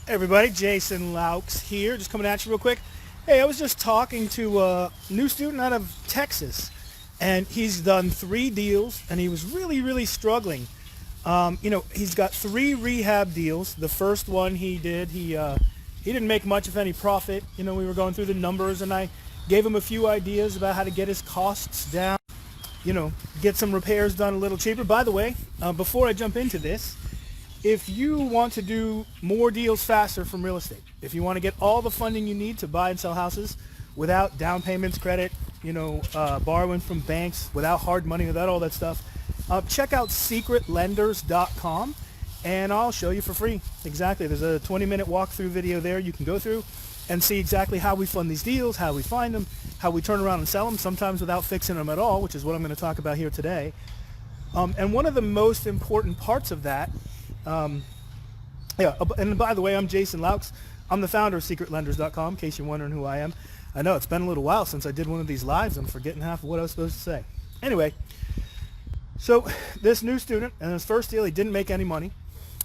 Hey everybody, Jason Laux here, just coming at you real quick. Hey, I was just talking to a new student out of Texas, and he's done 3 deals, and he was really struggling. He's got 3 rehab deals. The first one he did, he didn't make much, if any, profit. We were going through the numbers, and I gave him a few ideas about how to get his costs down, get some repairs done a little cheaper. By the way, before I jump into this, if you want to do more deals faster from real estate, if you want to get all the funding you need to buy and sell houses without down payments, credit, borrowing from banks, without hard money, without all that stuff, check out secretlenders.com and I'll show you for free. Exactly. There's a 20-minute walkthrough video there you can go through and see exactly how we fund these deals, how we find them, how we turn around and sell them, sometimes without fixing them at all, which is what I'm going to talk about here today. And one of the most important parts of that, and by the way, I'm Jason Laux. I'm the founder of secretlenders.com, in case you're wondering who I am. I know it's been a little while since I did one of these lives. I'm forgetting half of what I was supposed to say. Anyway, so this new student, in his first deal, he didn't make any money.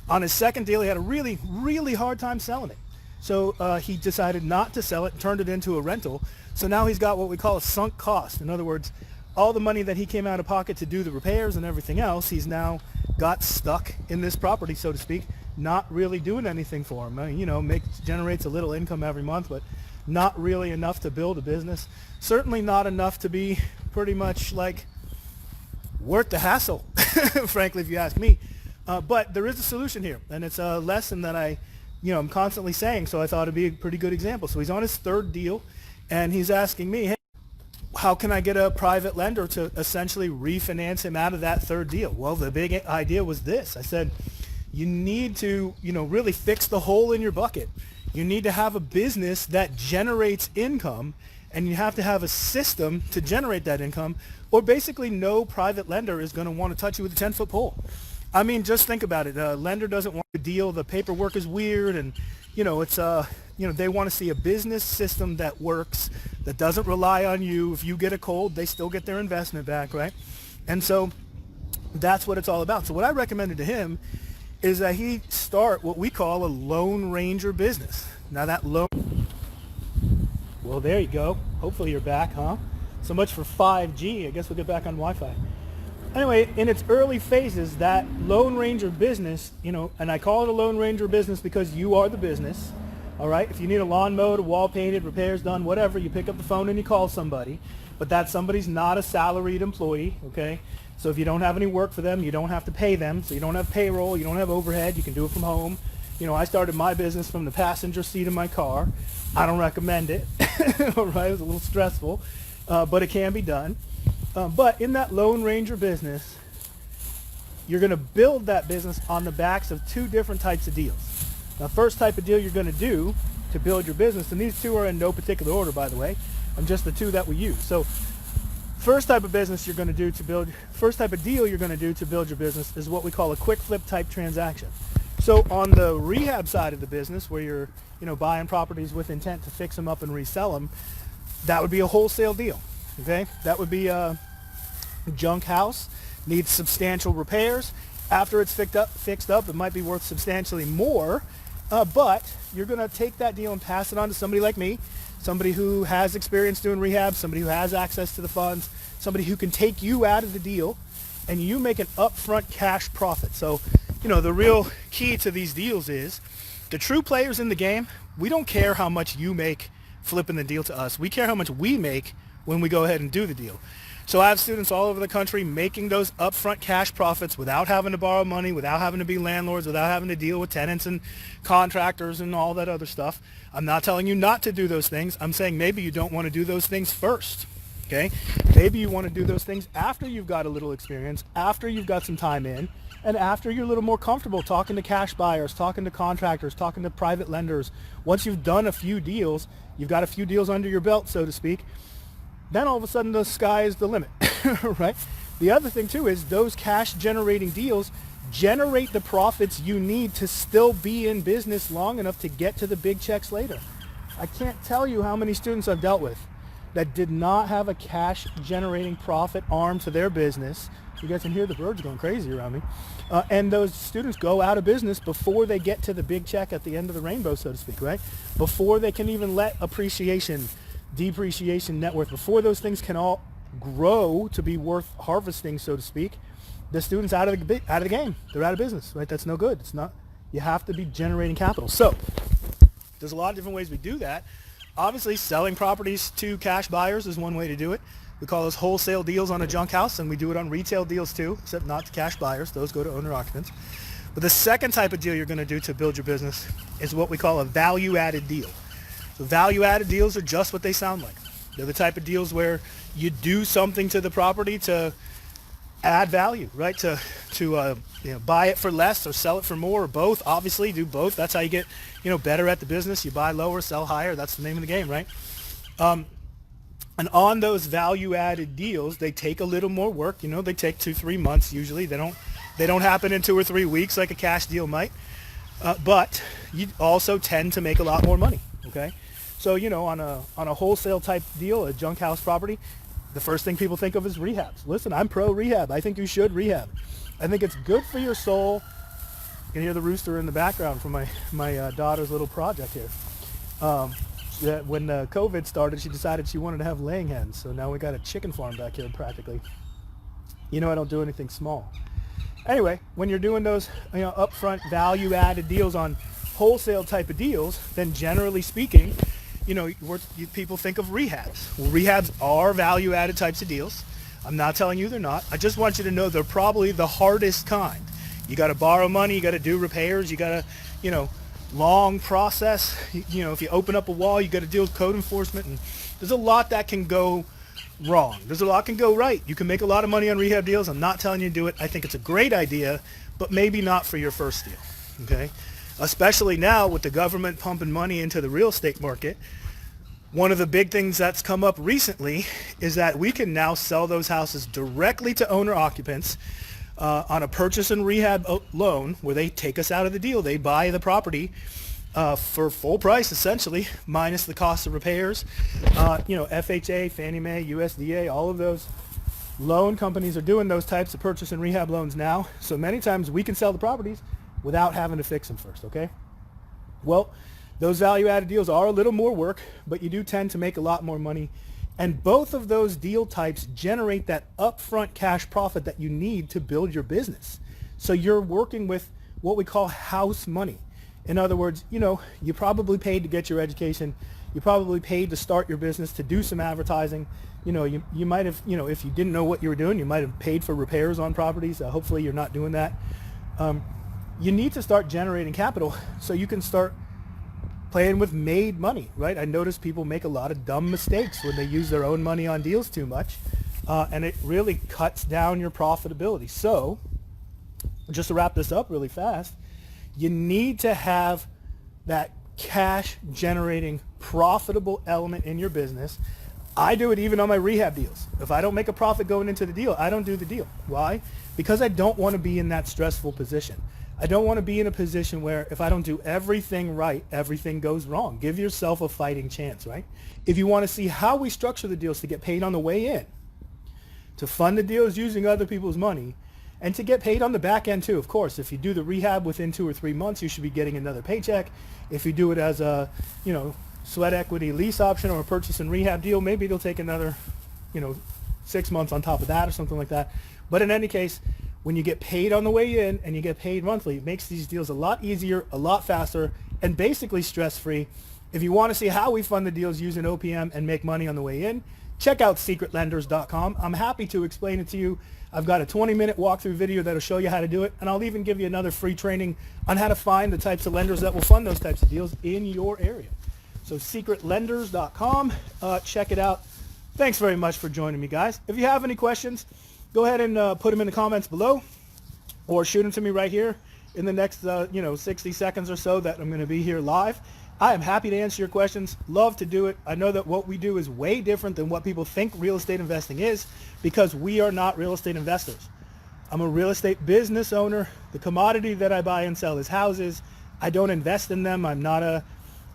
On his second deal, he had a really hard time selling it. So he decided not to sell it and turned it into a rental. So now he's got what we call a sunk cost. In other words, all the money that he came out of pocket to do the repairs and everything else, he's now got stuck in this property, so to speak, not really doing anything for him. Generates a little income every month, but not really enough to build a business. Certainly not enough to be pretty much like worth the hassle, frankly, if you ask me. But there is a solution here, and it's a lesson that I'm constantly saying, so I thought it'd be a pretty good example. So he's on his third deal, and he's asking me, hey, how can I get a private lender to essentially refinance him out of that third deal? Well, the big idea was this. I said, you need to, really fix the hole in your bucket. You need to have a business that generates income, and you have to have a system to generate that income, or basically no private lender is going to want to touch you with a 10-foot pole. I mean, just think about it. A lender doesn't want a deal. The paperwork is weird, and they want to see a business system that works, that doesn't rely on you. If you get a cold, they still get their investment back, right? And so that's what it's all about. So what I recommended to him is that he start what we call a Lone Ranger business. Now well, there you go. Hopefully you're back, huh? So much for 5G. I guess we'll get back on Wi-Fi. Anyway, in its early phases, that Lone Ranger business, and I call it a Lone Ranger business because you are the business. All right, if you need a lawn mowed, a wall painted, repairs done, whatever, you pick up the phone and you call somebody. But that somebody's not a salaried employee, okay? So if you don't have any work for them, you don't have to pay them. So you don't have payroll, you don't have overhead, you can do it from home. I started my business from the passenger seat of my car. I don't recommend it, all right? It was a little stressful, but it can be done. But in that Lone Ranger business, you're going to build that business on the backs of 2 different types of deals. Now, first type of deal you're going to do to build your business, and these 2 are in no particular order, by the way. I'm just the 2 that we use. So first type of business you're going to do first type of deal you're going to do to build your business is what we call a quick flip type transaction. So on the rehab side of the business, where you're, buying properties with intent to fix them up and resell them, that would be a wholesale deal. Okay, that would be a junk house, needs substantial repairs. After it's fixed up, it might be worth substantially more, but you're going to take that deal and pass it on to somebody like me, somebody who has experience doing rehab, somebody who has access to the funds, somebody who can take you out of the deal, and you make an upfront cash profit. So, the real key to these deals is the true players in the game, we don't care how much you make flipping the deal to us. We care how much we make when we go ahead and do the deal. So I have students all over the country making those upfront cash profits without having to borrow money, without having to be landlords, without having to deal with tenants and contractors and all that other stuff. I'm not telling you not to do those things. I'm saying maybe you don't want to do those things first, okay? Maybe you want to do those things after you've got a little experience, after you've got some time in, and after you're a little more comfortable talking to cash buyers, talking to contractors, talking to private lenders. Once you've done a few deals, you've got a few deals under your belt, so to speak, then all of a sudden the sky is the limit, right? The other thing too is those cash generating deals generate the profits you need to still be in business long enough to get to the big checks later. I can't tell you how many students I've dealt with that did not have a cash generating profit arm to their business. You guys can hear the birds going crazy around me. And those students go out of business before they get to the big check at the end of the rainbow, so to speak, right? Before they can even let appreciation, depreciation, net worth, before those things can all grow to be worth harvesting, so to speak, the student's out of the game. They're out of business, right? That's no good. It's not. You have to be generating capital. So there's a lot of different ways we do that. Obviously, selling properties to cash buyers is one way to do it. We call those wholesale deals on a junk house, and we do it on retail deals too, except not to cash buyers. Those go to owner occupants. But the second type of deal you're going to do to build your business is what we call a value-added deal. So value-added deals are just what they sound like. They're the type of deals where you do something to the property to add value, right? To buy it for less or sell it for more, or both. Obviously, do both. That's how you get better at the business. You buy lower, sell higher. That's the name of the game, right? And on those value-added deals, they take a little more work. They take 2-3 months usually. They don't happen in 2 or 3 weeks like a cash deal might. But you also tend to make a lot more money. Okay, so on a wholesale type deal, a junk house property, the first thing people think of is rehabs. Listen, I'm pro rehab. I think you should rehab. I think it's good for your soul. You can hear the rooster in the background from my daughter's little project here. When COVID started, she decided she wanted to have laying hens. So now we got a chicken farm back here practically. I don't do anything small. Anyway, when you're doing those upfront value-added deals on wholesale type of deals, then generally speaking, people think of rehabs. Well, rehabs are value-added types of deals. I'm not telling you they're not. I just want you to know they're probably the hardest kind. You got to borrow money. You got to do repairs. You got to, long process. If you open up a wall, you got to deal with code enforcement. And there's a lot that can go wrong. There's a lot can go right. You can make a lot of money on rehab deals. I'm not telling you to do it. I think it's a great idea, but maybe not for your first deal. Okay? Especially now with the government pumping money into the real estate market. One of the big things that's come up recently is that we can now sell those houses directly to owner occupants on a purchase and rehab loan where they take us out of the deal. They buy the property for full price, essentially, minus the cost of repairs. FHA, Fannie Mae, USDA, all of those loan companies are doing those types of purchase and rehab loans now. So many times we can sell the properties without having to fix them first, okay? Well, those value-added deals are a little more work, but you do tend to make a lot more money. And both of those deal types generate that upfront cash profit that you need to build your business. So you're working with what we call house money. In other words, you probably paid to get your education. You probably paid to start your business, to do some advertising. You might have, if you didn't know what you were doing, you might have paid for repairs on properties. Hopefully you're not doing that. You need to start generating capital so you can start playing with made money, right? I notice people make a lot of dumb mistakes when they use their own money on deals too much, and it really cuts down your profitability. So, just to wrap this up really fast, you need to have that cash generating profitable element in your business. I do it even on my rehab deals. If I don't make a profit going into the deal, I don't do the deal. Why? Because I don't want to be in that stressful position. I don't want to be in a position where if I don't do everything right, everything goes wrong. Give yourself a fighting chance, right? If you want to see how we structure the deals to get paid on the way in, to fund the deals using other people's money, and to get paid on the back end too, of course. If you do the rehab within 2 or 3 months, you should be getting another paycheck. If you do it as a, sweat equity lease option or a purchase and rehab deal, maybe it'll take another, 6 months on top of that or something like that. But in any case, when you get paid on the way in and you get paid monthly, it makes these deals a lot easier, a lot faster, and basically stress-free. If you want to see how we fund the deals using OPM and make money on the way in, check out secretlenders.com. I'm happy to explain it to you. I've got a 20-minute walkthrough video that'll show you how to do it, and I'll even give you another free training on how to find the types of lenders that will fund those types of deals in your area. So secretlenders.com, check it out. Thanks very much for joining me, guys. If you have any questions, go ahead and put them in the comments below, or shoot them to me right here in the next 60 seconds or so that I'm going to be here live. I am happy to answer your questions. Love to do it. I know that what we do is way different than what people think real estate investing is, because we are not real estate investors. I'm a real estate business owner. The commodity that I buy and sell is houses. I don't invest in them. I'm not a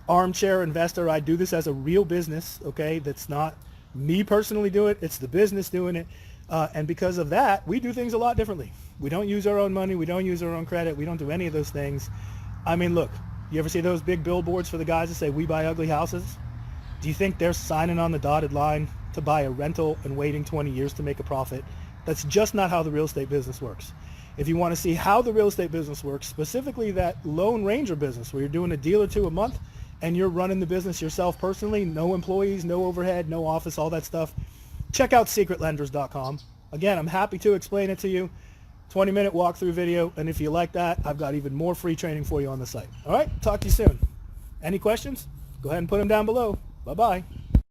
armchair investor. I do this as a real business, okay, that's not me personally do it. It's the business doing it. And because of that, we do things a lot differently. We don't use our own money. We don't use our own credit. We don't do any of those things. I mean, look, you ever see those big billboards for the guys that say, "We buy ugly houses"? Do you think they're signing on the dotted line to buy a rental and waiting 20 years to make a profit? That's just not how the real estate business works. If you want to see how the real estate business works, specifically that Lone Ranger business where you're doing a deal or two a month and you're running the business yourself personally, no employees, no overhead, no office, all that stuff, check out secretlenders.com. Again, I'm happy to explain it to you. 20-minute walkthrough video, and if you like that, I've got even more free training for you on the site. All right, talk to you soon. Any questions? Go ahead and put them down below. Bye-bye.